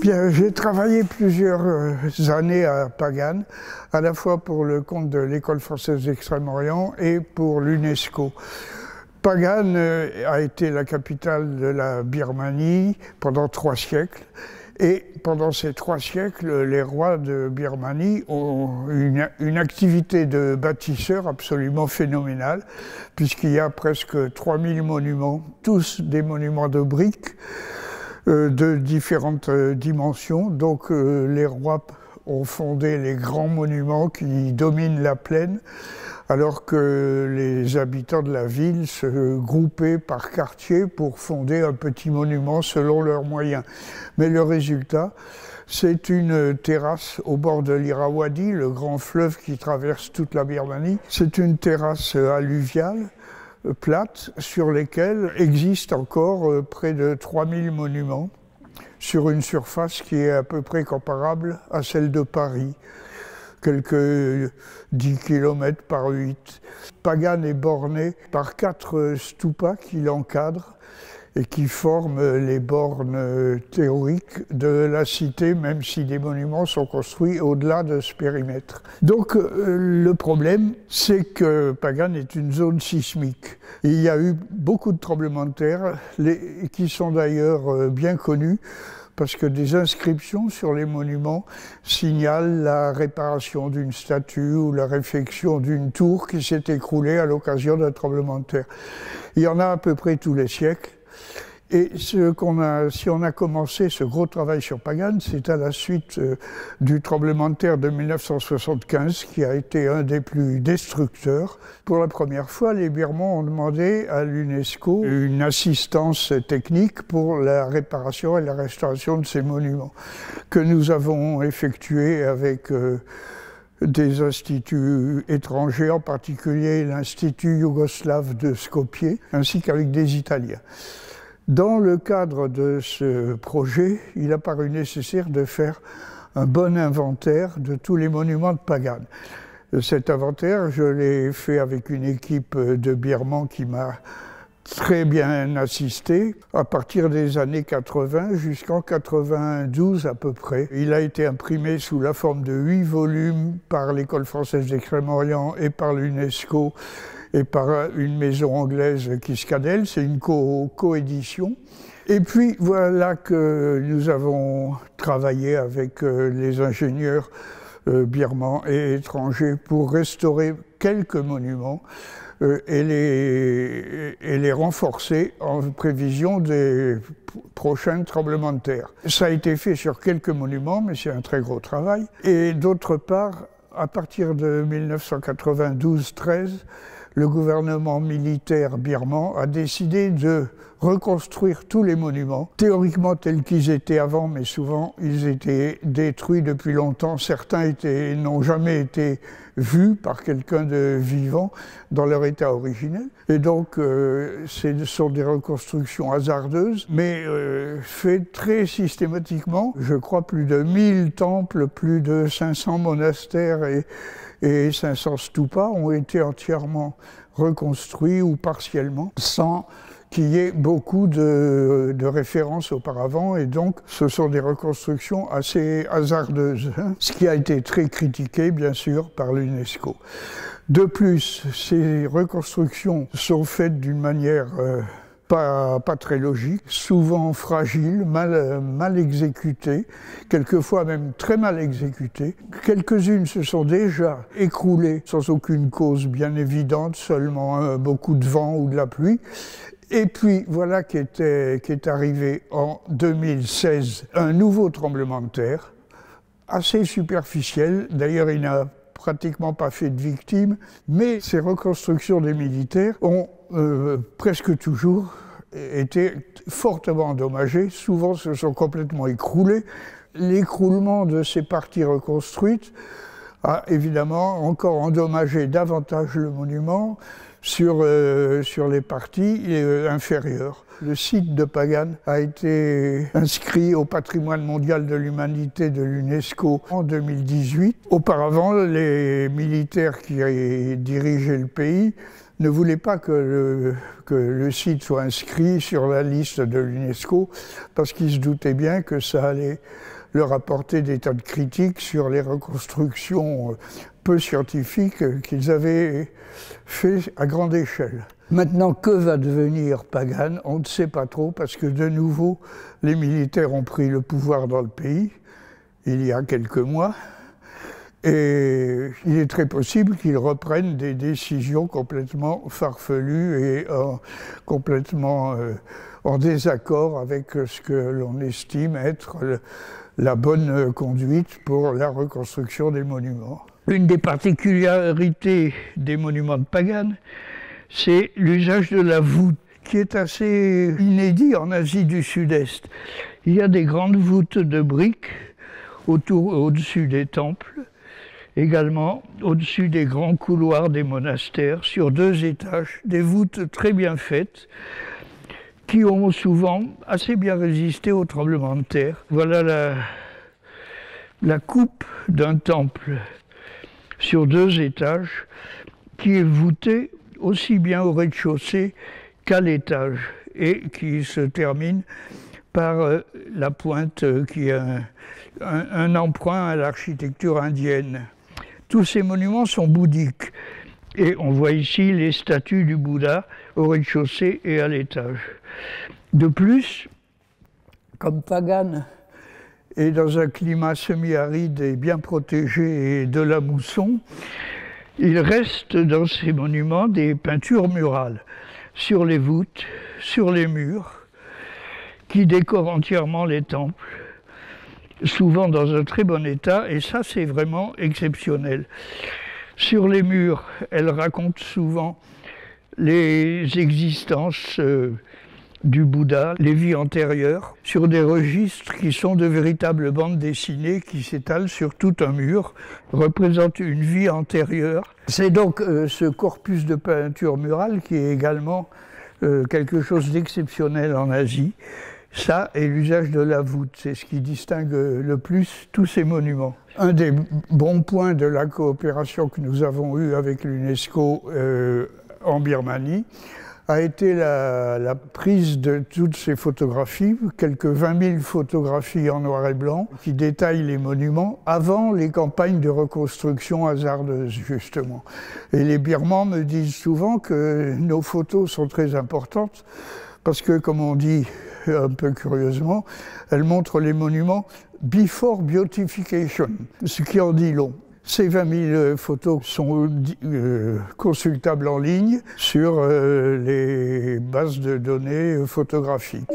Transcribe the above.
Bien, j'ai travaillé plusieurs années à Pagan, à la fois pour le compte de l'École française d'Extrême-Orient et pour l'UNESCO. Pagan a été la capitale de la Birmanie pendant 3 siècles. Et pendant ces 3 siècles, les rois de Birmanie ont une activité de bâtisseurs absolument phénoménale, puisqu'il y a presque 3000 monuments, tous des monuments de briques, de différentes dimensions. Donc les rois ont fondé les grands monuments qui dominent la plaine, alors que les habitants de la ville se groupaient par quartier pour fonder un petit monument selon leurs moyens. Mais le résultat, c'est une terrasse au bord de l'Irrawaddy, le grand fleuve qui traverse toute la Birmanie. C'est une terrasse alluviale, plate, sur lesquelles existent encore près de 3000 monuments, sur une surface qui est à peu près comparable à celle de Paris, quelques 10 km par 8. Pagan est borné par 4 stupas qui l'encadrent et qui forment les bornes théoriques de la cité, même si des monuments sont construits au-delà de ce périmètre. Donc le problème, c'est que Pagan est une zone sismique. Il y a eu beaucoup de tremblements de terre, qui sont d'ailleurs bien connus, parce que des inscriptions sur les monuments signalent la réparation d'une statue ou la réfection d'une tour qui s'est écroulée à l'occasion d'un tremblement de terre. Il y en a à peu près tous les siècles. Et si on a commencé ce gros travail sur Pagan, c'est à la suite du tremblement de terre de 1975, qui a été un des plus destructeurs. Pour la première fois, les Birmans ont demandé à l'UNESCO une assistance technique pour la réparation et la restauration de ces monuments, que nous avons effectué avec des instituts étrangers, en particulier l'Institut yougoslave de Skopje, ainsi qu'avec des Italiens. Dans le cadre de ce projet, il a paru nécessaire de faire un bon inventaire de tous les monuments de Pagan. Cet inventaire, je l'ai fait avec une équipe de Birmans qui m'a très bien assisté, à partir des années 80 jusqu'en 92 à peu près. Il a été imprimé sous la forme de 8 volumes par l'École française d'Extrême-Orient et par l'UNESCO, et par une maison anglaise, Kiskadel, c'est une coédition. Et puis voilà que nous avons travaillé avec les ingénieurs birmans et étrangers pour restaurer quelques monuments et les renforcer en prévision des prochains tremblements de terre. Ça a été fait sur quelques monuments, mais c'est un très gros travail. Et d'autre part, à partir de 1992-13, le gouvernement militaire birman a décidé de reconstruire tous les monuments, théoriquement tels qu'ils étaient avant, mais souvent ils étaient détruits depuis longtemps. Certains n'ont jamais été vus par quelqu'un de vivant dans leur état originel. Et donc ce sont des reconstructions hasardeuses, mais faites très systématiquement. Je crois plus de 1000 temples, plus de 500 monastères et 500 stupas ont été entièrement reconstruits ou partiellement, sans qu'il y ait beaucoup de références auparavant, et donc ce sont des reconstructions assez hasardeuses, ce qui a été très critiqué bien sûr par l'UNESCO. De plus, ces reconstructions sont faites d'une manière pas très logique, souvent fragile, mal exécutée, quelquefois même très mal exécutée. Quelques-unes se sont déjà écroulées sans aucune cause bien évidente, seulement beaucoup de vent ou de la pluie. Et puis voilà qu'est arrivé en 2016 un nouveau tremblement de terre, assez superficiel. D'ailleurs, il n'a pratiquement pas fait de victimes, mais ces reconstructions des militaires ont presque toujours été fortement endommagées, souvent se sont complètement écroulées. L'écroulement de ces parties reconstruites a évidemment encore endommagé davantage le monument sur les parties inférieures. Le site de Pagan a été inscrit au patrimoine mondial de l'humanité de l'UNESCO en 2018. Auparavant, les militaires qui dirigeaient le pays ne voulait pas que le site soit inscrit sur la liste de l'UNESCO parce qu'il se doutait bien que ça allait leur apporter des tas de critiques sur les reconstructions peu scientifiques qu'ils avaient fait à grande échelle. Maintenant, que va devenir Pagan? On ne sait pas trop parce que de nouveau, les militaires ont pris le pouvoir dans le pays il y a quelques mois. Et il est très possible qu'ils reprennent des décisions complètement farfelues et complètement en désaccord avec ce que l'on estime être la bonne conduite pour la reconstruction des monuments. Une des particularités des monuments de Pagan, c'est l'usage de la voûte, qui est assez inédit en Asie du Sud-Est. Il y a des grandes voûtes de briques au-dessus des temples, également au-dessus des grands couloirs des monastères, sur 2 étages, des voûtes très bien faites, qui ont souvent assez bien résisté aux tremblements de terre. Voilà la coupe d'un temple sur 2 étages, qui est voûtée aussi bien au rez-de-chaussée qu'à l'étage, et qui se termine par la pointe qui est un emprunt à l'architecture indienne. Tous ces monuments sont bouddhiques, et on voit ici les statues du Bouddha au rez-de-chaussée et à l'étage. De plus, comme Pagan est dans un climat semi-aride et bien protégé et de la mousson, il reste dans ces monuments des peintures murales sur les voûtes, sur les murs, qui décorent entièrement les temples, souvent dans un très bon état, et ça c'est vraiment exceptionnel. Sur les murs, elles racontent souvent les existences du Bouddha, les vies antérieures, sur des registres qui sont de véritables bandes dessinées qui s'étalent sur tout un mur, représentent une vie antérieure. C'est donc ce corpus de peinture murale qui est également quelque chose d'exceptionnel en Asie. Ça et l'usage de la voûte, c'est ce qui distingue le plus tous ces monuments. Un des bons points de la coopération que nous avons eue avec l'UNESCO en Birmanie a été la prise de toutes ces photographies, quelques 20 000 photographies en noir et blanc, qui détaillent les monuments avant les campagnes de reconstruction hasardeuses, justement. Et les Birmans me disent souvent que nos photos sont très importantes, parce que, comme on dit un peu curieusement, elles montrent les monuments before beautification, ce qui en dit long. Ces 20 000 photos sont consultables en ligne sur les bases de données photographiques.